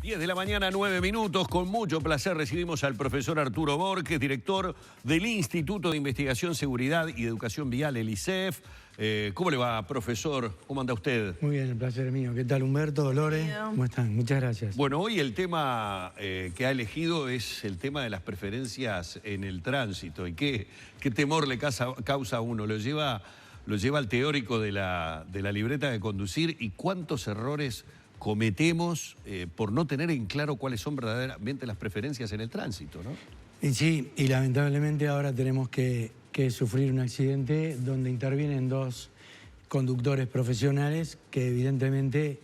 10 de la mañana, 9 minutos. Con mucho placer recibimos al profesor Arturo Borges, director del Instituto de Investigación, Seguridad y Educación Vial, el ISEF. ¿Cómo le va, profesor? ¿Cómo anda usted? Muy bien, el placer es mío. ¿Qué tal, Humberto, Dolores? ¿Cómo están? Muchas gracias. Bueno, hoy el tema que ha elegido es el tema de las preferencias en el tránsito. ¿Y qué temor le causa a uno? Lo lleva al teórico de la libreta de conducir. ¿Y cuántos errores cometemos por no tener en claro cuáles son verdaderamente las preferencias en el tránsito, ¿no? Y sí, y lamentablemente ahora tenemos que sufrir un accidente donde intervienen dos conductores profesionales que evidentemente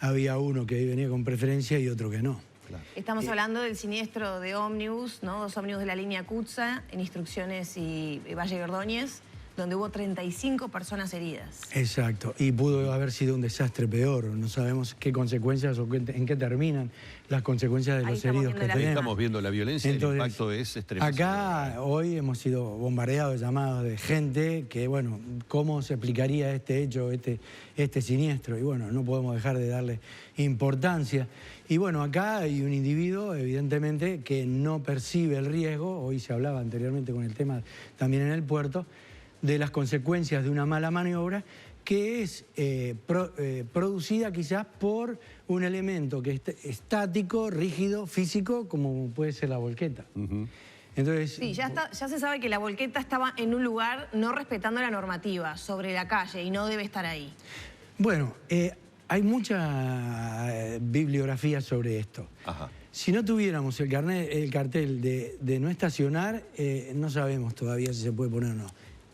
había uno que venía con preferencia y otro que no. Claro. Estamos hablando del siniestro de ómnibus, ¿no? Dos ómnibus de la línea Cutsa en Instrucciones y Valle Ordóñez, donde hubo 35 personas heridas. Exacto, y pudo haber sido un desastre peor. No sabemos qué consecuencias o en qué terminan las consecuencias de los heridos que tenemos. Estamos viendo la violencia. Entonces, el impacto es extremo. Acá hoy hemos sido bombardeados, llamados de gente que, bueno, ¿cómo se explicaría este hecho, este siniestro? Y bueno, no podemos dejar de darle importancia. Y bueno, acá hay un individuo, evidentemente, que no percibe el riesgo. Hoy se hablaba anteriormente con el tema también en el puerto, de las consecuencias de una mala maniobra que es producida quizás por un elemento que es estático, rígido, físico, como puede ser la volqueta. Entonces, sí, ya se sabe que la volqueta estaba en un lugar no respetando la normativa sobre la calle y no debe estar ahí. Bueno, hay mucha bibliografía sobre esto. Ajá. Si no tuviéramos el cartel de no estacionar, no sabemos todavía si se puede poner o no.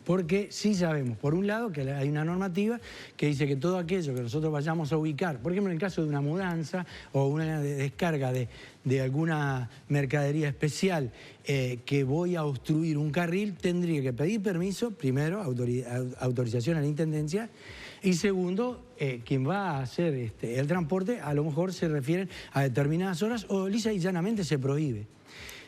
Porque sí sabemos, por un lado, que hay una normativa que dice que todo aquello que nosotros vayamos a ubicar, por ejemplo, en el caso de una mudanza o una descarga de alguna mercadería especial que voy a obstruir un carril, tendría que pedir permiso, primero, autorización a la Intendencia, y segundo, quien va a hacer el transporte, a lo mejor se refieren a determinadas horas o lisa y llanamente se prohíbe.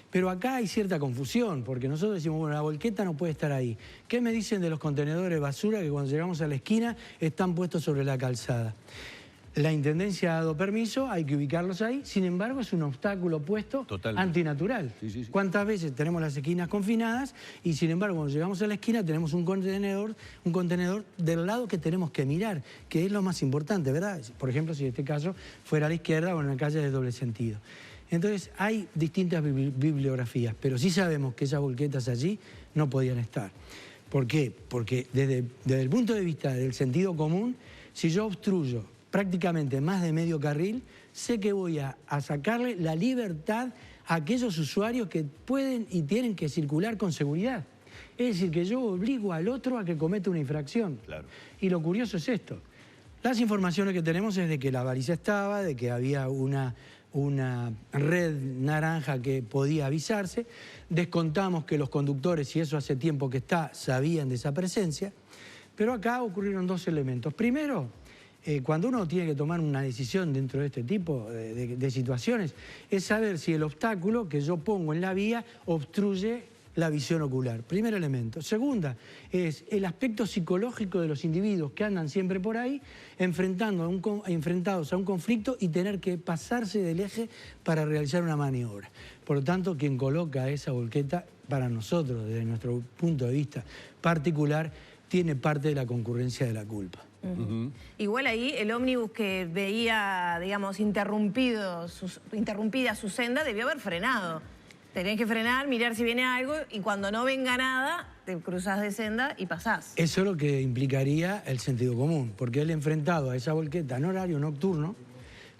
Pero acá hay cierta confusión, porque nosotros decimos, bueno, la volqueta no puede estar ahí. ¿Qué me dicen de los contenedores de basura que cuando llegamos a la esquina están puestos sobre la calzada? La Intendencia ha dado permiso, hay que ubicarlos ahí, sin embargo es un obstáculo puesto antinatural. Sí. ¿Cuántas veces tenemos las esquinas confinadas y sin embargo cuando llegamos a la esquina tenemos un contenedor del lado que tenemos que mirar, que es lo más importante, ¿verdad? Por ejemplo, si en este caso fuera a la izquierda o en una calle de doble sentido. Entonces hay distintas bibliografías, pero sí sabemos que esas volquetas allí no podían estar. ¿Por qué? Porque desde el punto de vista del sentido común, si yo obstruyo prácticamente más de medio carril, sé que voy a sacarle la libertad a aquellos usuarios que pueden y tienen que circular con seguridad. Es decir, que yo obligo al otro a que cometa una infracción. Claro. Y lo curioso es esto. Las informaciones que tenemos es de que la baliza estaba, de que había una red naranja que podía avisarse. Descontamos que los conductores, y eso hace tiempo que está, sabían de esa presencia. Pero acá ocurrieron dos elementos. Primero, cuando uno tiene que tomar una decisión dentro de este tipo de situaciones, es saber si el obstáculo que yo pongo en la vía obstruye la visión ocular. Primer elemento. Segunda, es el aspecto psicológico de los individuos que andan siempre por ahí, enfrentados a un conflicto y tener que pasarse del eje para realizar una maniobra. Por lo tanto, quien coloca esa volqueta, para nosotros, desde nuestro punto de vista particular, tiene parte de la concurrencia de la culpa. Igual ahí el ómnibus que veía, digamos, interrumpida su senda debió haber frenado. Tenés que frenar, mirar si viene algo y cuando no venga nada, te cruzás de senda y pasás. Eso es lo que implicaría el sentido común, porque él enfrentado a esa volqueta en horario nocturno,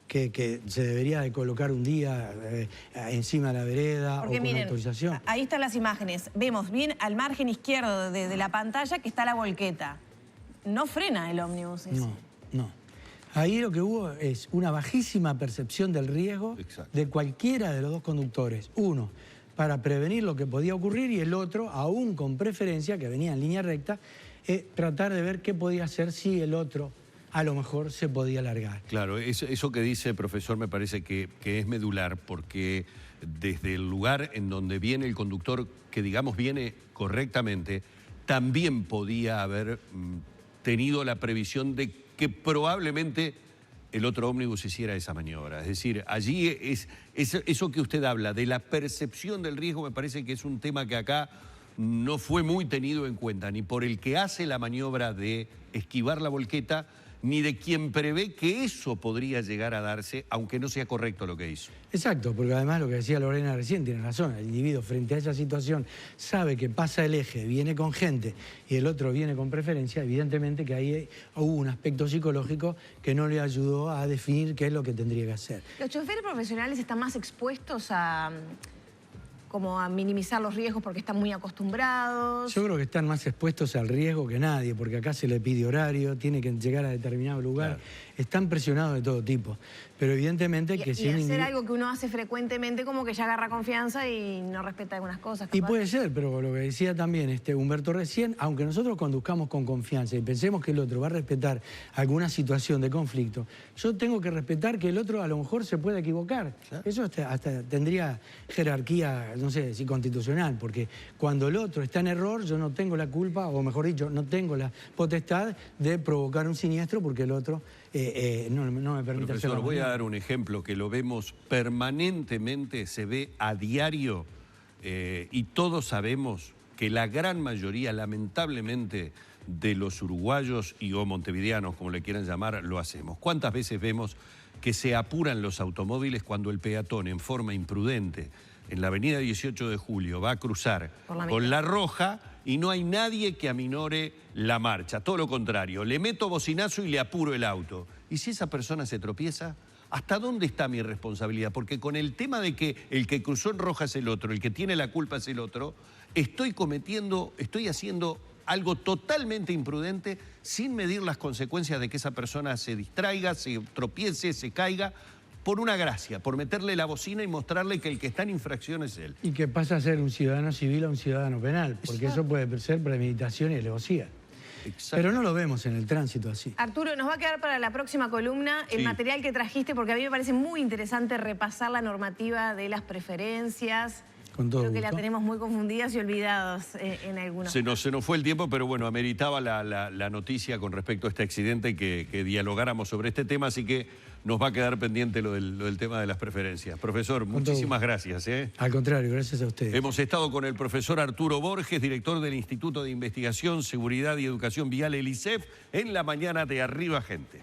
que se debería de colocar un día encima de la vereda porque, o con miren, autorización. Ahí están las imágenes. Vemos bien al margen izquierdo de la pantalla que está la volqueta. No frena el ómnibus ese. No. Ahí lo que hubo es una bajísima percepción del riesgo de cualquiera de los dos conductores. Uno, para prevenir lo que podía ocurrir, y el otro, aún con preferencia, que venía en línea recta, tratar de ver qué podía hacer si el otro a lo mejor se podía largar. Claro, eso que dice, profesor, me parece que es medular, porque desde el lugar en donde viene el conductor, que digamos viene correctamente, también podía haber tenido la previsión de que probablemente el otro ómnibus hiciera esa maniobra. Es decir, allí eso que usted habla de la percepción del riesgo, me parece que es un tema que acá no fue muy tenido en cuenta, ni por el que hace la maniobra de esquivar la volqueta, ni de quien prevé que eso podría llegar a darse, aunque no sea correcto lo que hizo. Exacto, porque además lo que decía Lorena recién tiene razón, el individuo frente a esa situación sabe que pasa el eje, viene con gente y el otro viene con preferencia, evidentemente que ahí hubo un aspecto psicológico que no le ayudó a definir qué es lo que tendría que hacer. ¿Los choferes profesionales están más expuestos a minimizar los riesgos porque están muy acostumbrados? Yo creo que están más expuestos al riesgo que nadie, porque acá se le pide horario, tiene que llegar a determinado lugar, claro. Están presionados de todo tipo, pero evidentemente que si hacer algo que uno hace frecuentemente como que ya agarra confianza y no respeta algunas cosas. Capaz. Y puede ser, pero lo que decía también Humberto recién, aunque nosotros conduzcamos con confianza y pensemos que el otro va a respetar alguna situación de conflicto, yo tengo que respetar que el otro a lo mejor se pueda equivocar. ¿Claro? Eso hasta tendría jerarquía, no sé si constitucional, porque cuando el otro está en error, yo no tengo la culpa, o mejor dicho, no tengo la potestad de provocar un siniestro porque el otro no me permite hacerlo. Profesor, voy a dar un ejemplo que lo vemos permanentemente, se ve a diario y todos sabemos que la gran mayoría, lamentablemente, de los uruguayos y o montevideanos, como le quieran llamar, lo hacemos. ¿Cuántas veces vemos que se apuran los automóviles cuando el peatón, en forma imprudente, en la avenida 18 de Julio, va a cruzar con la roja y no hay nadie que aminore la marcha? Todo lo contrario, le meto bocinazo y le apuro el auto. ¿Y si esa persona se tropieza? ¿Hasta dónde está mi responsabilidad? Porque con el tema de que el que cruzó en roja es el otro, el que tiene la culpa es el otro, estoy haciendo algo totalmente imprudente sin medir las consecuencias de que esa persona se distraiga, se tropiece, se caiga, por una gracia, por meterle la bocina y mostrarle que el que está en infracción es él. Y que pasa a ser un ciudadano civil a un ciudadano penal, porque eso puede ser premeditación y alevosía. Pero no lo vemos en el tránsito así. Arturo, nos va a quedar para la próxima columna el material que trajiste, porque a mí me parece muy interesante repasar la normativa de las preferencias. Con todo Creo que gusto. la tenemos muy confundidas y olvidados en algunos casos. Se nos fue el tiempo, pero bueno, ameritaba la noticia con respecto a este accidente que dialogáramos sobre este tema, así que nos va a quedar pendiente lo del tema de las preferencias. Profesor, muchísimas gracias. Al contrario, gracias a ustedes. Hemos estado con el profesor Arturo Borges, director del Instituto de Investigación, Seguridad y Educación Vial, el ISEF, en la mañana de Arriba Gente.